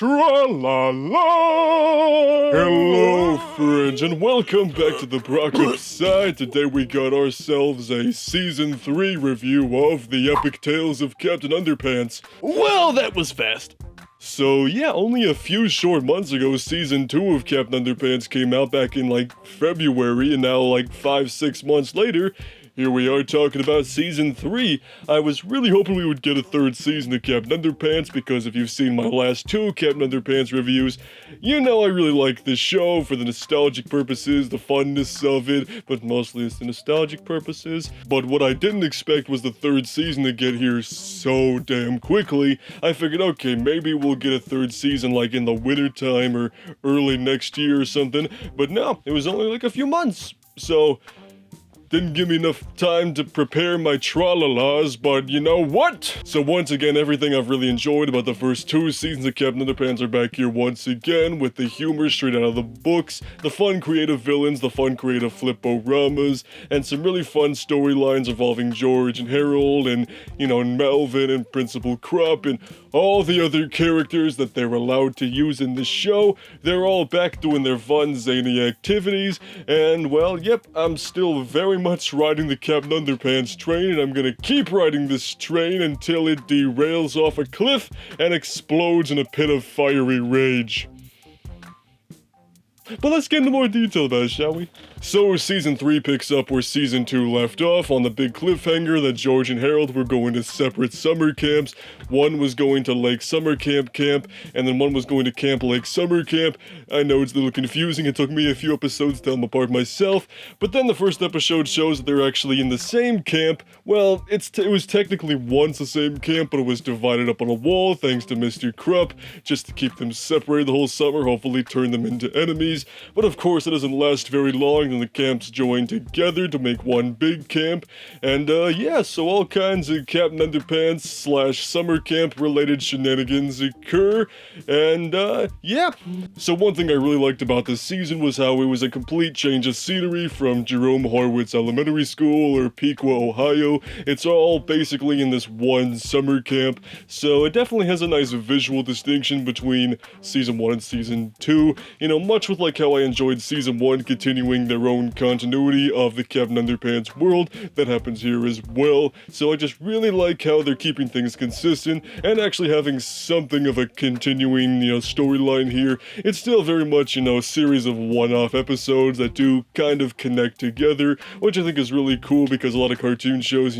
Tra-la-la! Hello, friends, and welcome back to the Brockopp side. Today we got ourselves a Season 3 review of the epic tales of Captain Underpants. Well, that was fast. So yeah, only a few short months ago, Season 2 of Captain Underpants came out back in February, and now 5-6 months later, here we are talking about Season 3. I was really hoping we would get a third season of Captain Underpants, because if you've seen my last two Captain Underpants reviews, you know I really like this show for the nostalgic purposes, the funness of it, but mostly it's the nostalgic purposes. But what I didn't expect was the third season to get here so damn quickly. I figured, okay, maybe we'll get a third season in the winter time or early next year or something, but no, it was only a few months. So didn't give me enough time to prepare my tra-la-las, but you know what? So once again, everything I've really enjoyed about the first two seasons of Captain Underpants are back here once again, with the humor straight out of the books, the fun creative villains, the fun creative flip-o-ramas, and some really fun storylines involving George and Harold, and, Melvin and Principal Krupp, and all the other characters that they're allowed to use in the show. They're all back doing their fun, zany activities, and well, yep, I'm still very much riding the Captain Underpants train, and I'm gonna keep riding this train until it derails off a cliff and explodes in a pit of fiery rage. But let's get into more detail about it, shall we? So Season 3 picks up where Season 2 left off, on the big cliffhanger that George and Harold were going to separate summer camps. One was going to Lake Summer Camp, and then one was going to Camp Lake Summer Camp. I know it's a little confusing, it took me a few episodes to tell them apart myself, but then the first episode shows that they're actually in the same camp. Well, it was technically once the same camp, but it was divided up on a wall thanks to Mr. Krupp, just to keep them separated the whole summer, hopefully turn them into enemies. But of course it doesn't last very long, then the camps join together to make one big camp, and yeah, so all kinds of Captain Underpants / summer camp related shenanigans occur, and yeah. So one thing I really liked about this season was how it was a complete change of scenery from Jerome Horwitz Elementary School or Pequot, Ohio. It's all basically in this one summer camp, so it definitely has a nice visual distinction between Season 1 and Season 2, much with how I enjoyed Season 1 continuing their own continuity of the Captain Underpants world. That happens here as well, so I just really like how they're keeping things consistent and actually having something of a continuing, storyline here. It's still very much, a series of one-off episodes that do kind of connect together, which I think is really cool because a lot of cartoon shows,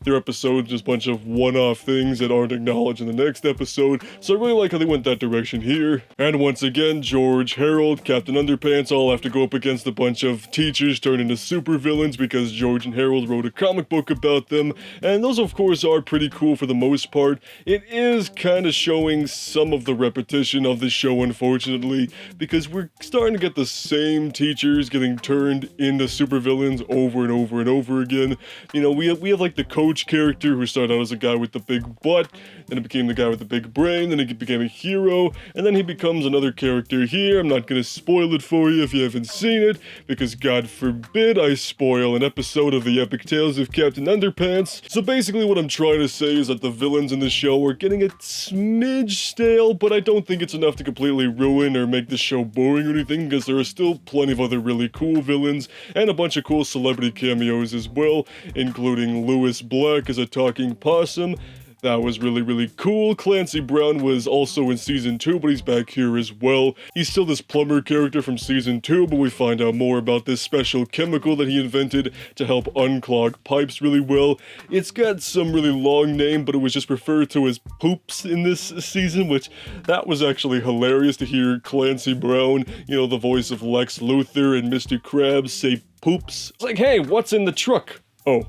their episodes just a bunch of one-off things that aren't acknowledged in the next episode, so I really like how they went that direction here. And once again, George, Harold, Captain Underpants all have to go up against a bunch of teachers turned into supervillains because George and Harold wrote a comic book about them, and those of course are pretty cool for the most part. It is kind of showing some of the repetition of the show, unfortunately, because we're starting to get the same teachers getting turned into supervillains over and over and over again. We have the coach character who started out as a guy with the big butt, then it became the guy with the big brain, then he became a hero, and then he becomes another character here. I'm not gonna spoil it for you if you haven't seen it, because God forbid I spoil an episode of the epic tales of Captain Underpants. So basically what I'm trying to say is that the villains in the show are getting a smidge stale, but I don't think it's enough to completely ruin or make the show boring or anything, because there are still plenty of other really cool villains, and a bunch of cool celebrity cameos as well, including Lewis Black as a talking possum. That was really, really cool. Clancy Brown was also in Season 2, but he's back here as well. He's still this plumber character from Season 2, but we find out more about this special chemical that he invented to help unclog pipes really well. It's got some really long name, but it was just referred to as Poops in this season, which that was actually hilarious to hear Clancy Brown, the voice of Lex Luthor and Mr. Krabs, say Poops. It's hey, what's in the truck? Oh,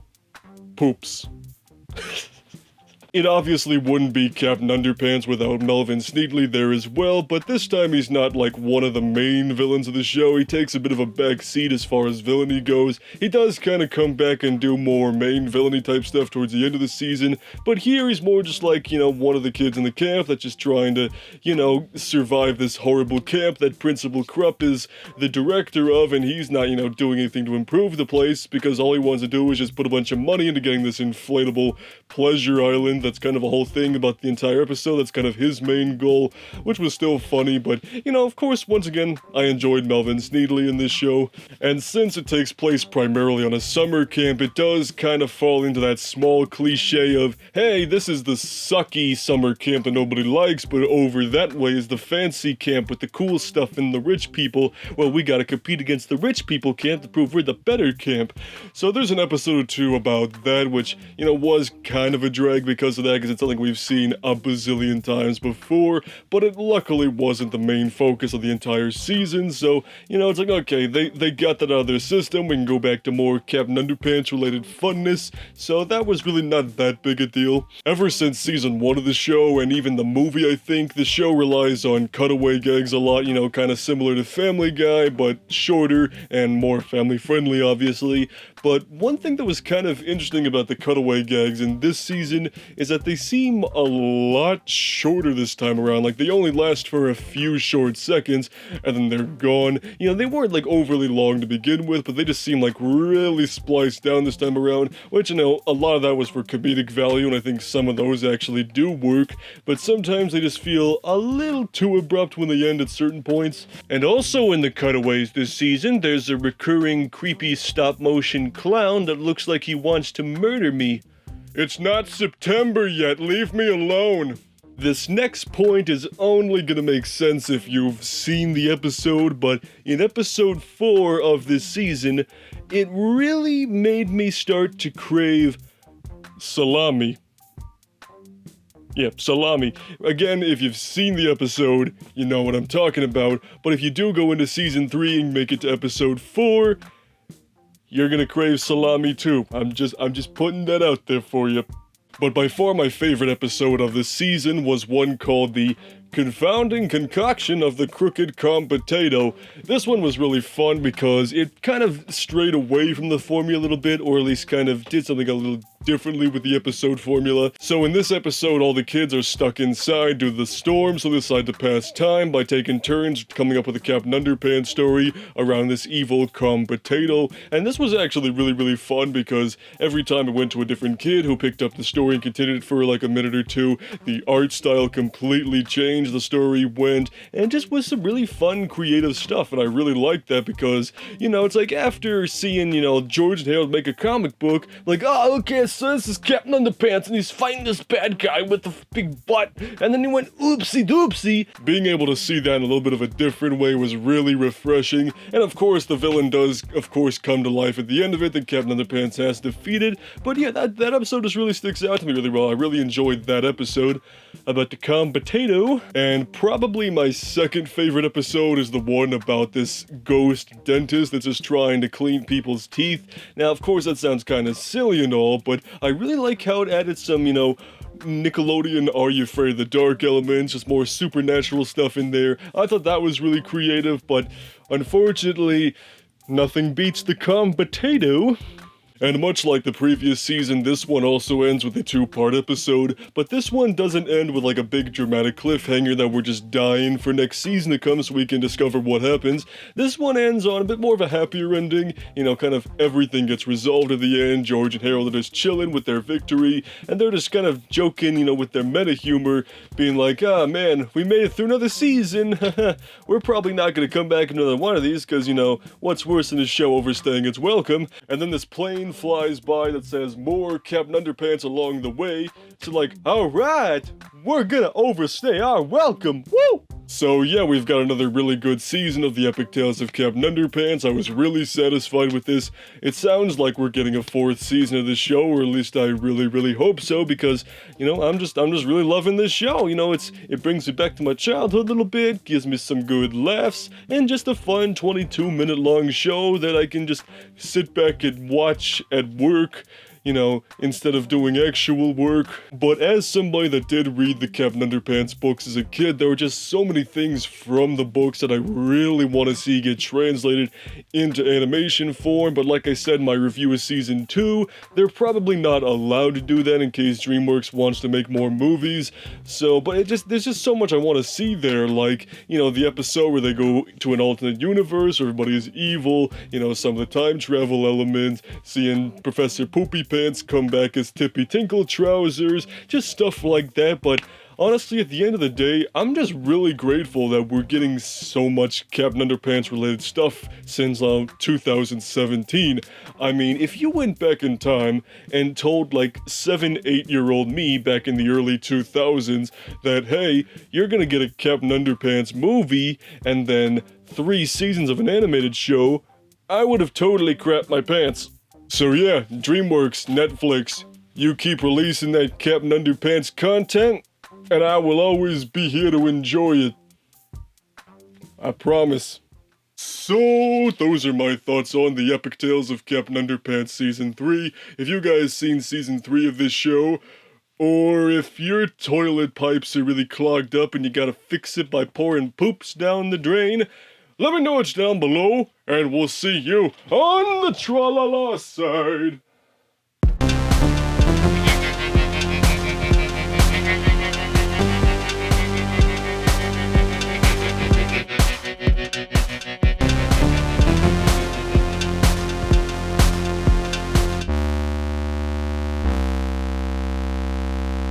Poops. It obviously wouldn't be Captain Underpants without Melvin Sneedley there as well, but this time he's not one of the main villains of the show. He takes a bit of a back seat as far as villainy goes. He does kind of come back and do more main villainy type stuff towards the end of the season, but here he's more just one of the kids in the camp that's just trying to, survive this horrible camp that Principal Krupp is the director of, and he's not, doing anything to improve the place because all he wants to do is just put a bunch of money into getting this inflatable Pleasure Island. That's kind of a whole thing about the entire episode. That's kind of his main goal, which was still funny. But, of course, once again, I enjoyed Melvin Sneedley in this show. And since it takes place primarily on a summer camp, it does kind of fall into that small cliche of, hey, this is the sucky summer camp that nobody likes, but over that way is the fancy camp with the cool stuff and the rich people. Well, we gotta compete against the rich people camp to prove we're the better camp. So there's an episode or two about that, which, was kind of a drag because of that, because it's something we've seen a bazillion times before, but it luckily wasn't the main focus of the entire season. So, it's like, okay, they got that out of their system. We can go back to more Captain Underpants related funness. So that was really not that big a deal. Ever since season 1 of the show, and even the movie, I think, the show relies on cutaway gags a lot, kind of similar to Family Guy, but shorter and more family friendly, obviously. But one thing that was kind of interesting about the cutaway gags in this season is that they seem a lot shorter this time around. Like, they only last for a few short seconds, and then they're gone. They weren't, like, overly long to begin with, but they just seem like really spliced down this time around, which, a lot of that was for comedic value, and I think some of those actually do work, but sometimes they just feel a little too abrupt when they end at certain points. And also in the cutaways this season, there's a recurring creepy stop-motion clown that looks like he wants to murder me. It's not September yet, leave me alone. This next point is only gonna make sense if you've seen the episode, but in episode 4 of this season, it really made me start to crave salami. Yeah, salami. Again, if you've seen the episode, you know what I'm talking about, but if you do go into season 3 and make it to episode 4, you're gonna crave salami too. I'm just putting that out there for you. But by far my favorite episode of the season was one called the Confounding Concoction of the Crooked Calm Potato. This one was really fun because it kind of strayed away from the formula a little bit, or at least kind of did something a little differently with the episode formula. So in this episode, all the kids are stuck inside due to the storm, so they decide to pass time by taking turns coming up with a Captain Underpants story around this evil calm potato. And this was actually really, really fun because every time it went to a different kid who picked up the story and continued it for like a minute or two, the art style completely changed, the story went, and just was some really fun, creative stuff, and I really liked that because, it's like after seeing, George and Harold make a comic book, like, oh, okay, so this is Captain Underpants, and he's fighting this bad guy with the big butt, and then he went, oopsie doopsie. Being able to see that in a little bit of a different way was really refreshing, and of course, the villain does, of course, come to life at the end of it, that Captain Underpants has defeated, but yeah, that episode just really sticks out to me really well. I really enjoyed that episode about the calm potato. And probably my second favorite episode is the one about this ghost dentist that's just trying to clean people's teeth. Now, of course, that sounds kind of silly and all, but I really like how it added some, Nickelodeon Are You Afraid of the Dark elements, just more supernatural stuff in there. I thought that was really creative, but unfortunately, nothing beats the calm potato. And much like the previous season, this one also ends with a 2-part episode, but this one doesn't end with like a big dramatic cliffhanger that we're just dying for next season to come so we can discover what happens. This one ends on a bit more of a happier ending, kind of everything gets resolved at the end. George and Harold are just chilling with their victory, and they're just kind of joking, with their meta humor, being like, ah man, we made it through another season, we're probably not gonna come back another one of these, cause what's worse than a show overstaying its welcome. And then this plane flies by that says more Captain Underpants along the way. So like, alright, we're gonna overstay our welcome, woo! So yeah, we've got another really good season of the Epic Tales of Captain Underpants. I was really satisfied with this. It sounds like we're getting a 4th season of this show, or at least I really, really hope so, because, I'm just really loving this show. It brings me back to my childhood a little bit, gives me some good laughs, and just a fun 22-minute long show that I can just sit back and watch at work, instead of doing actual work. But as somebody that did read the Captain Underpants books as a kid, there were just so many things from the books that I really want to see get translated into animation form. But like I said in my review of season 2, they're probably not allowed to do that in case DreamWorks wants to make more movies. So, but there's just so much I want to see there, like, the episode where they go to an alternate universe, where everybody is evil, some of the time travel elements, seeing Professor Poopy Underpants come back as Tippy Tinkle trousers, just stuff like that, but honestly, at the end of the day, I'm just really grateful that we're getting so much Captain Underpants related stuff since 2017. I mean, if you went back in time and told like 7-8-year-old me back in the early 2000s that, hey, you're gonna get a Captain Underpants movie and then 3 seasons of an animated show, I would have totally crapped my pants. So yeah, DreamWorks, Netflix, you keep releasing that Captain Underpants content, and I will always be here to enjoy it. I promise. So, those are my thoughts on the epic tales of Captain Underpants Season 3. If you guys seen Season 3 of this show, or if your toilet pipes are really clogged up and you gotta fix it by pouring poops down the drain, let me know it's down below, and we'll see you on the tra-la-la side.